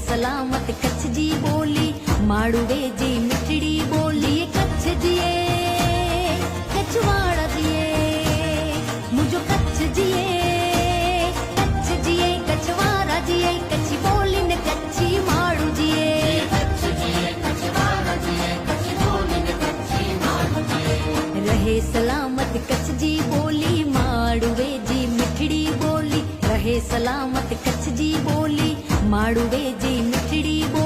सलामत कच्छ जी बोली, माड़ुवे जी मिठड़ी बोली। कच्छ जिए कच्छवाड़ा जिए, मुझो कच्छ जिए कच्छवाड़ा जिए। कच्छी बोली ने कच्छी माड़ू जिए, रहे सलामत कच्छ जी बोली, माड़ुवे जी मिठड़ी बोली। रहे सलामत कच्छ जी बोली, माड़ुवे जी मिठड़ी बोली।